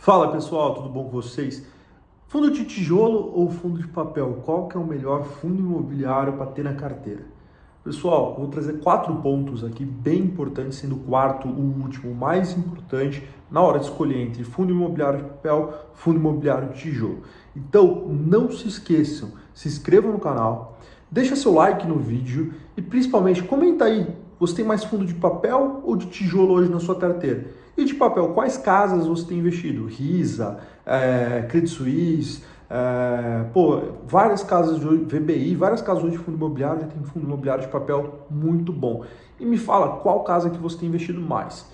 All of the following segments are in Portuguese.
Fala pessoal, tudo bom com vocês? Fundo de tijolo ou fundo de papel? Qual que é o melhor fundo imobiliário para ter na carteira? Pessoal, vou trazer 4 pontos aqui bem importantes, sendo o quarto o último, o mais importante na hora de escolher entre fundo imobiliário de papel e fundo imobiliário de tijolo. Então, não se esqueçam, se inscrevam no canal, deixa seu like no vídeo e principalmente comenta aí, você tem mais fundo de papel ou de tijolo hoje na sua carteira? E de papel, quais casas você tem investido? RISA, Credit Suisse, várias casas de VBI, várias casas hoje de fundo imobiliário, já tem fundo imobiliário de papel muito bom. E me fala qual casa que você tem investido mais.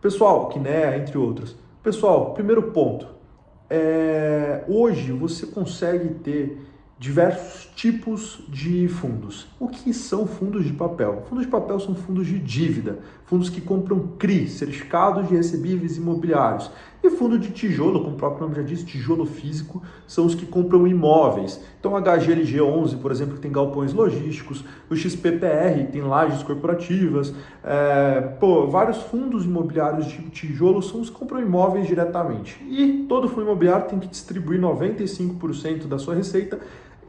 Pessoal, Kinea, entre outras. Pessoal, primeiro ponto, hoje você consegue ter diversos tipos de fundos. O que são fundos de papel? Fundos de papel são fundos de dívida, fundos que compram CRI, certificados de recebíveis imobiliários. E fundo de tijolo, como o próprio nome já diz, tijolo físico, são os que compram imóveis. Então, a HGLG11, por exemplo, que tem galpões logísticos, o XPPR, tem lajes corporativas, vários fundos imobiliários de tijolo são os que compram imóveis diretamente. E todo fundo imobiliário tem que distribuir 95% da sua receita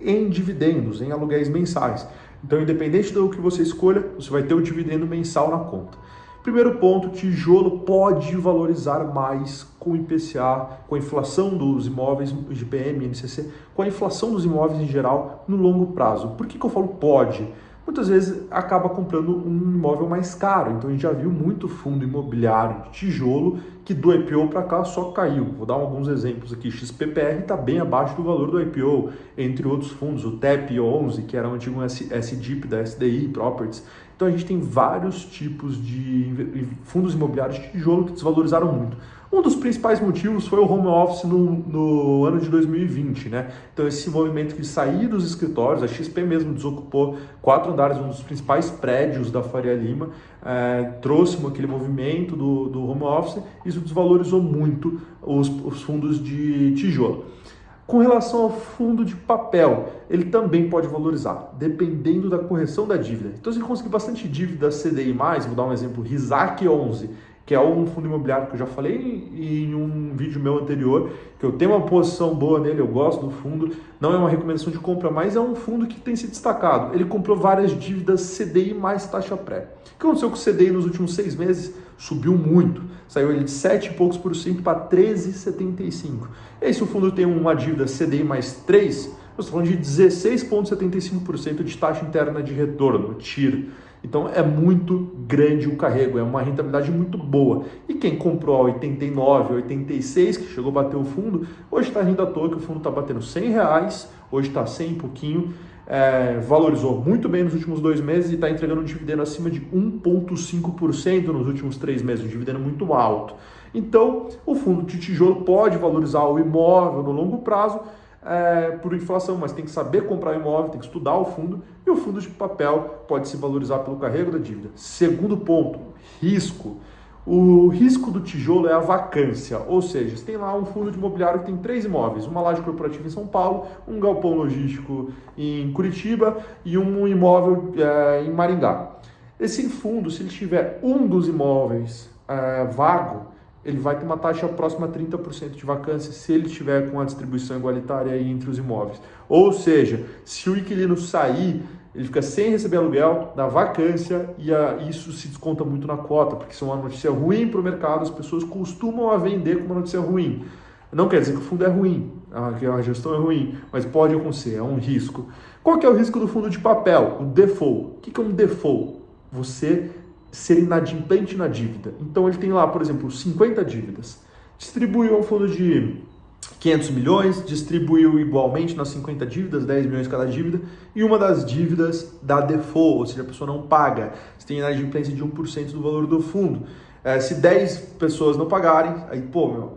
em dividendos, em aluguéis mensais. Então, independente do que você escolha, você vai ter o dividendo mensal na conta. Primeiro ponto, tijolo pode valorizar mais com o IPCA, com a inflação dos imóveis, IGPM, INCC, com a inflação dos imóveis em geral no longo prazo. Por que eu falo pode? Muitas vezes acaba comprando um imóvel mais caro. Então a gente já viu muito fundo imobiliário de tijolo que do IPO para cá só caiu. Vou dar alguns exemplos aqui. XPPR está bem abaixo do valor do IPO, entre outros fundos. O TEP11, que era o antigo SDIP da SDI Properties. Então a gente tem vários tipos de fundos imobiliários de tijolo que desvalorizaram muito. Um dos principais motivos foi o home office no ano de 2020, né? Então esse movimento de sair dos escritórios, a XP mesmo desocupou 4 andares, um dos principais prédios da Faria Lima, trouxe aquele movimento do home office, isso desvalorizou muito os fundos de tijolo. Com relação ao fundo de papel, ele também pode valorizar, dependendo da correção da dívida. Então, se conseguir bastante dívida CDI+, vou dar um exemplo, RISAC 11, que é um fundo imobiliário que eu já falei em um vídeo meu anterior, que eu tenho uma posição boa nele, eu gosto do fundo, não é uma recomendação de compra, mas é um fundo que tem se destacado. Ele comprou várias dívidas CDI mais taxa pré. O que aconteceu com o CDI nos últimos 6 meses? Subiu muito, saiu ele de 7 e poucos por cento para 13,75. E aí se o fundo tem uma dívida CDI mais 3, nós estamos falando de 16,75% de taxa interna de retorno, TIR. Então é muito grande o carrego, é uma rentabilidade muito boa. E quem comprou a 89, 86, que chegou a bater o fundo, hoje está rindo à toa que o fundo está batendo R$100, hoje está 100 e pouquinho, valorizou muito bem nos últimos 2 meses e está entregando um dividendo acima de 1,5% nos últimos 3 meses, um dividendo muito alto. Então o fundo de tijolo pode valorizar o imóvel no longo prazo, por inflação, mas tem que saber comprar imóvel, tem que estudar o fundo, e o fundo de papel pode se valorizar pelo carrego da dívida. Segundo ponto, risco. O risco do tijolo é a vacância, ou seja, você tem lá um fundo de imobiliário que tem 3 imóveis, uma laje corporativa em São Paulo, um galpão logístico em Curitiba e um imóvel em Maringá. Esse fundo, se ele tiver um dos imóveis vago, ele vai ter uma taxa próxima a 30% de vacância se ele estiver com a distribuição igualitária aí entre os imóveis. Ou seja, se o inquilino sair, ele fica sem receber aluguel, dá vacância e isso se desconta muito na cota, porque isso é uma notícia ruim para o mercado, as pessoas costumam a vender com uma notícia ruim. Não quer dizer que o fundo é ruim, que a gestão é ruim, mas pode acontecer, é um risco. Qual que é o risco do fundo de papel? O default. O que é um default? Você ser inadimplente na dívida. Então ele tem lá, por exemplo, 50 dívidas. Distribuiu um fundo de 500 milhões, distribuiu igualmente nas 50 dívidas, 10 milhões cada dívida, e uma das dívidas dá default, ou seja, a pessoa não paga. Você tem inadimplência de 1% do valor do fundo. Se 10 pessoas não pagarem, aí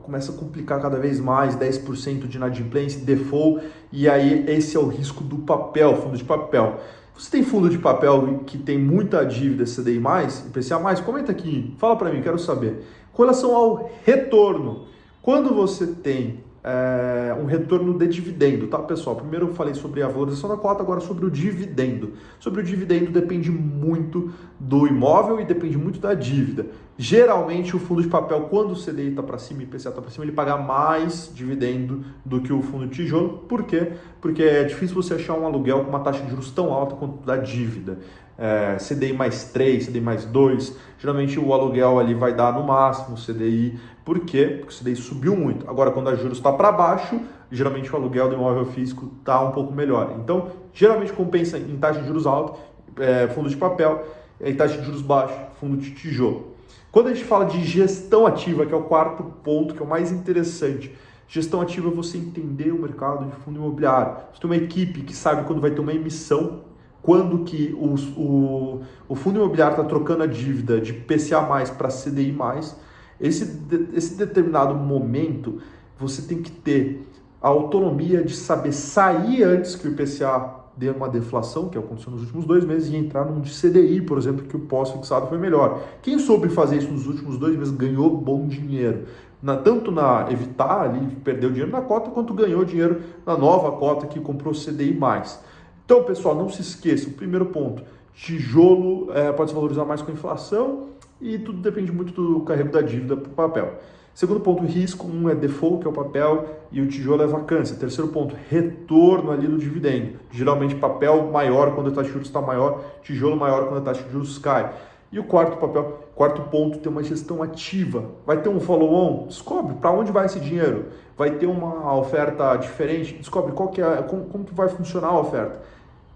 começa a complicar cada vez mais, 10% de inadimplência, default, e aí esse é o risco do papel, fundo de papel. Você tem fundo de papel que tem muita dívida CDI+, IPCA+, comenta aqui, fala para mim, quero saber. Com relação ao retorno, quando você tem um retorno de dividendo, tá, pessoal? Primeiro eu falei sobre a valorização da cota, agora sobre o dividendo. Sobre o dividendo depende muito do imóvel e depende muito da dívida. Geralmente o fundo de papel, quando o CDI está para cima e o IPCA está para cima, ele paga mais dividendo do que o fundo de tijolo. Por quê? Porque é difícil você achar um aluguel com uma taxa de juros tão alta quanto da dívida. CDI mais 3, CDI mais 2, geralmente o aluguel ali vai dar no máximo o CDI. Por quê? Porque o CDI subiu muito. Agora, quando a juros está para baixo, geralmente o aluguel do imóvel físico está um pouco melhor. Então, geralmente compensa em taxa de juros alta, fundo de papel, e taxa de juros baixa, fundo de tijolo. Quando a gente fala de gestão ativa, que é o quarto ponto, que é o mais interessante, gestão ativa é você entender o mercado de fundo imobiliário. Você tem uma equipe que sabe quando vai ter uma emissão, quando que o fundo imobiliário está trocando a dívida de PCA+, para CDI+, esse determinado momento, você tem que ter a autonomia de saber sair antes que o IPCA dê uma deflação, que aconteceu nos últimos 2 meses, e entrar num de CDI, por exemplo, que o pós-fixado foi melhor. Quem soube fazer isso nos últimos 2 meses ganhou bom dinheiro. Tanto na evitar ali, perder o dinheiro na cota, quanto ganhou dinheiro na nova cota que comprou CDI+. Então, pessoal, não se esqueça, o primeiro ponto, tijolo pode se valorizar mais com a inflação e tudo depende muito do carrego da dívida para o papel. Segundo ponto, risco, é default, que é o papel, e o tijolo é vacância. Terceiro ponto, retorno ali do dividendo. Geralmente papel maior quando a taxa de juros está maior, tijolo maior quando a taxa de juros cai. E o quarto ponto, tem uma gestão ativa. Vai ter um follow-on? Descobre para onde vai esse dinheiro. Vai ter uma oferta diferente? Descobre como que vai funcionar a oferta.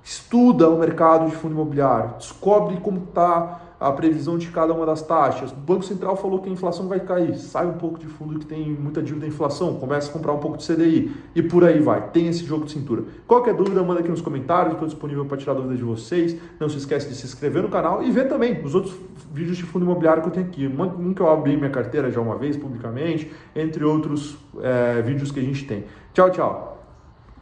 Estuda o mercado de fundo imobiliário. Descobre como está a previsão de cada uma das taxas. O Banco Central falou que a inflação vai cair. Sai um pouco de fundo que tem muita dívida da inflação. Começa a comprar um pouco de CDI. E por aí vai. Tem esse jogo de cintura. Qualquer dúvida, manda aqui nos comentários. Estou disponível para tirar dúvidas de vocês. Não se esquece de se inscrever no canal e ver também os outros vídeos de fundo imobiliário que eu tenho aqui. Um que eu abri minha carteira já uma vez publicamente, entre outros vídeos que a gente tem. Tchau, tchau.